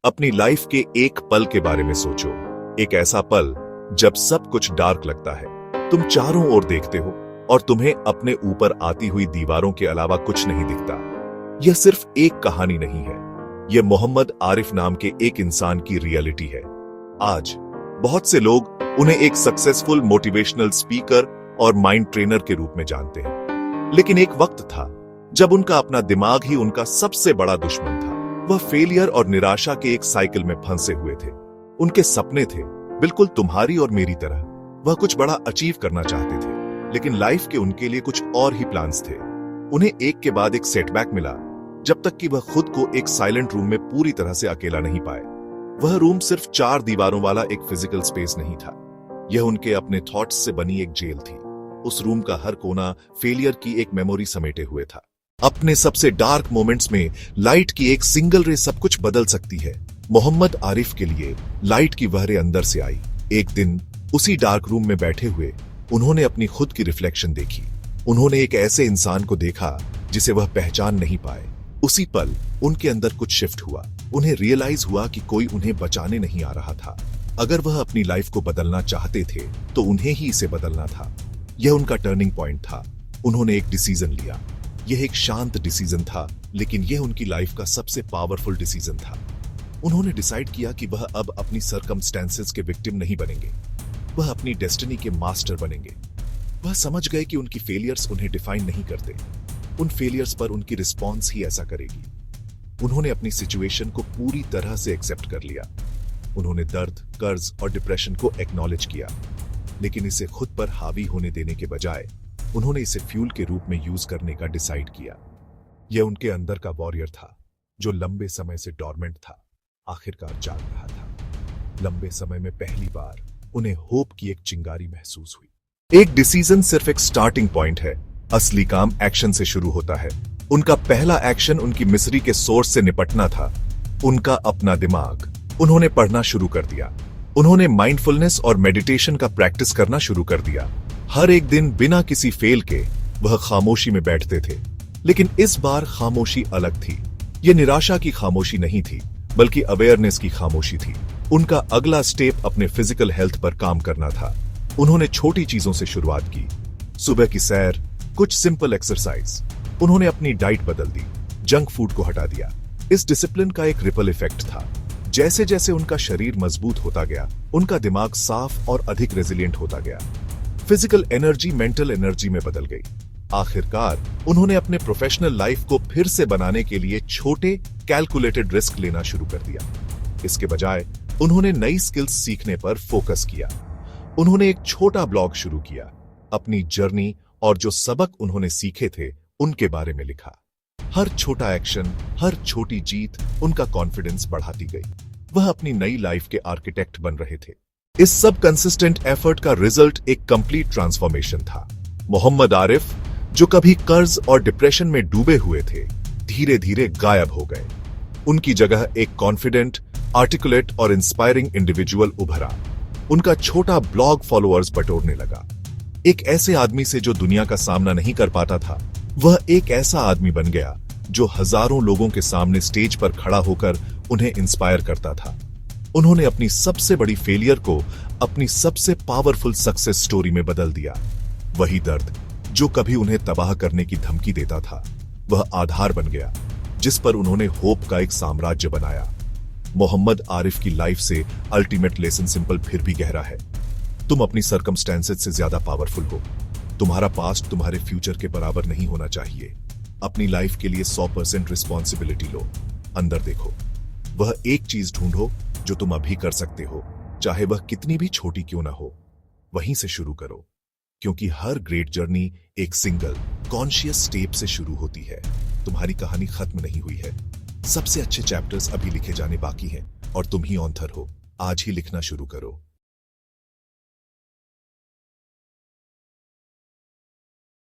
अपनी लाइफ के एक पल के बारे में सोचो। एक ऐसा पल जब सब कुछ डार्क लगता है, तुम चारों ओर देखते हो और तुम्हें अपने ऊपर आती हुई दीवारों के अलावा कुछ नहीं दिखता। यह सिर्फ एक कहानी नहीं है, यह मोहम्मद आरिफ नाम के एक इंसान की रियलिटी है। आज बहुत से लोग उन्हें एक सक्सेसफुल मोटिवेशनल स्पीकर और माइंड ट्रेनर के रूप में जानते हैं, लेकिन एक वक्त था जब उनका अपना दिमाग ही उनका सबसे बड़ा दुश्मन था। वह फेलियर और निराशा के एक साइकिल में फंसे हुए थे। उनके सपने थे बिल्कुल तुम्हारी और मेरी तरह। वह कुछ बड़ा अचीव करना चाहते थे, लेकिन लाइफ के उनके लिए कुछ और ही प्लान्स थे। उन्हें एक के बाद एक सेटबैक मिला, जब तक कि वह खुद को एक साइलेंट रूम में पूरी तरह से अकेला नहीं पाए। वह रूम सिर्फ 4 दीवारों वाला एक फिजिकल स्पेस नहीं था, यह उनके अपने थॉट्स से बनी एक जेल थी। उस रूम का हर कोना फेलियर की एक मेमोरी समेटे हुए था। अपने सबसे डार्क मोमेंट्स में लाइट की एक सिंगल रे सब कुछ बदल सकती है। मोहम्मद आरिफ के लिए लाइट की वह रे अंदर से आई। एक दिन उसी डार्क रूम में बैठे हुए उन्होंने अपनी खुद की रिफ्लेक्शन देखी। उन्होंने एक ऐसे इंसान को देखा जिसे वह पहचान नहीं पाए। उसी पल उनके अंदर कुछ शिफ्ट हुआ। उन्हें रियलाइज हुआ कि कोई उन्हें बचाने नहीं आ रहा था। अगर वह अपनी लाइफ को बदलना चाहते थे तो उन्हें ही इसे बदलना था। यह उनका टर्निंग पॉइंट था। उन्होंने एक डिसीजन लिया। यह एक शांत डिसीजन था, लेकिन यह उनकी लाइफ का सबसे पावरफुल डिसीजन था। उन्होंने डिसाइड किया कि वह अब अपनी सर्कमस्टेंसेस के विक्टिम नहीं बनेंगे, वह अपनी डेस्टिनी के मास्टर बनेंगे। वह समझ गए कि उनकी फेलियर्स उन्हें डिफाइन नहीं करते, उन फेलियर्स पर उनकी रिस्पॉन्स ही ऐसा करेगी। उन्होंने अपनी सिचुएशन को पूरी तरह से एक्सेप्ट कर लिया। उन्होंने दर्द, कर्ज और डिप्रेशन को एक्नॉलेज किया, लेकिन इसे खुद पर हावी होने देने के बजाय उन्होंने इसे फ्यूल के रूप में यूज करने का डिसाइड किया। यह उनके अंदर का वॉरियर था, जो लंबे समय से डॉर्मेंट था, आखिरकार जाग रहा था। लंबे समय में पहली बार उन्हें होप की एक चिंगारी महसूस हुई। एक डिसीजन सिर्फ एक स्टार्टिंग पॉइंट है, असली काम एक्शन से शुरू होता है। उनका पहला एक्शन उनकी मिsery के सोर्स से निपटना था, उनका अपना दिमाग। उन्होंने पढ़ना शुरू कर दिया। उन्होंने माइंडफुलनेस और मेडिटेशन का प्रैक्टिस करना शुरू कर दिया। हर एक दिन बिना किसी फेल के वह खामोशी में बैठते थे, लेकिन इस बार खामोशी अलग थी। यह निराशा की खामोशी नहीं थी, बल्कि अवेयरनेस की खामोशी थी। उनका अगला स्टेप अपने फिजिकल हेल्थ पर काम करना था। उन्होंने छोटी चीजों से शुरुआत की, सुबह की सैर, कुछ सिंपल एक्सरसाइज। उन्होंने अपनी डाइट बदल दी, जंक फूड को हटा दिया। इस डिसिप्लिन का एक रिपल इफेक्ट था। जैसे जैसे उनका शरीर मजबूत होता गया, उनका दिमाग साफ और अधिक रेजिलिएंट होता गया। फिजिकल एनर्जी मेंटल एनर्जी में बदल गई। आखिरकार उन्होंने अपने प्रोफेशनल लाइफ को फिर से बनाने के लिए छोटे कैलकुलेटेड रिस्क लेना शुरू कर दिया। इसके बजाय उन्होंने नई स्किल्स सीखने पर फोकस किया। उन्होंने एक छोटा ब्लॉग शुरू किया, अपनी जर्नी और जो सबक उन्होंने सीखे थे उनके बारे में लिखा। हर छोटा एक्शन, हर छोटी जीत उनका कॉन्फिडेंस बढ़ाती गई। वह अपनी नई लाइफ के आर्किटेक्ट बन रहे थे। इस सब कंसिस्टेंट एफर्ट का रिजल्ट एक कंप्लीट ट्रांसफॉर्मेशन था। मोहम्मद आरिफ, जो कभी कर्ज और डिप्रेशन में डूबे हुए थे, धीरे धीरे गायब हो गए। उनकी जगह एक कॉन्फिडेंट, आर्टिकुलेट और इंस्पायरिंग इंडिविजुअल उभरा। उनका छोटा ब्लॉग फॉलोअर्स बटोरने लगा। एक ऐसे आदमी से जो दुनिया का सामना नहीं कर पाता था, वह एक ऐसा आदमी बन गया जो हजारों लोगों के सामने स्टेज पर खड़ा होकर उन्हें इंस्पायर करता था। उन्होंने अपनी सबसे बड़ी फेलियर को अपनी सबसे पावरफुल सक्सेस स्टोरी में बदल दिया। वही दर्द जो कभी उन्हें तबाह करने की धमकी देता था, वह आधार बन गया जिस पर उन्होंने होप का एक साम्राज्य बनाया। मोहम्मद आरिफ की लाइफ से अल्टीमेट लेसन सिंपल फिर भी गहरा है। तुम अपनी सर्कमस्टेंसेस से ज्यादा पावरफुल हो। तुम्हारा पास्ट तुम्हारे फ्यूचर के बराबर नहीं होना चाहिए। अपनी लाइफ के लिए 100% रिस्पॉन्सिबिलिटी लो। अंदर देखो, वह एक चीज ढूंढो जो तुम अभी कर सकते हो, चाहे वह कितनी भी छोटी क्यों ना हो। वहीं से शुरू करो, क्योंकि हर ग्रेट जर्नी एक सिंगल कॉन्शियस स्टेप से शुरू होती है। तुम्हारी कहानी खत्म नहीं हुई है। सबसे अच्छे चैप्टर्स अभी लिखे जाने बाकी हैं और तुम ही ऑथर हो। आज ही लिखना शुरू करो।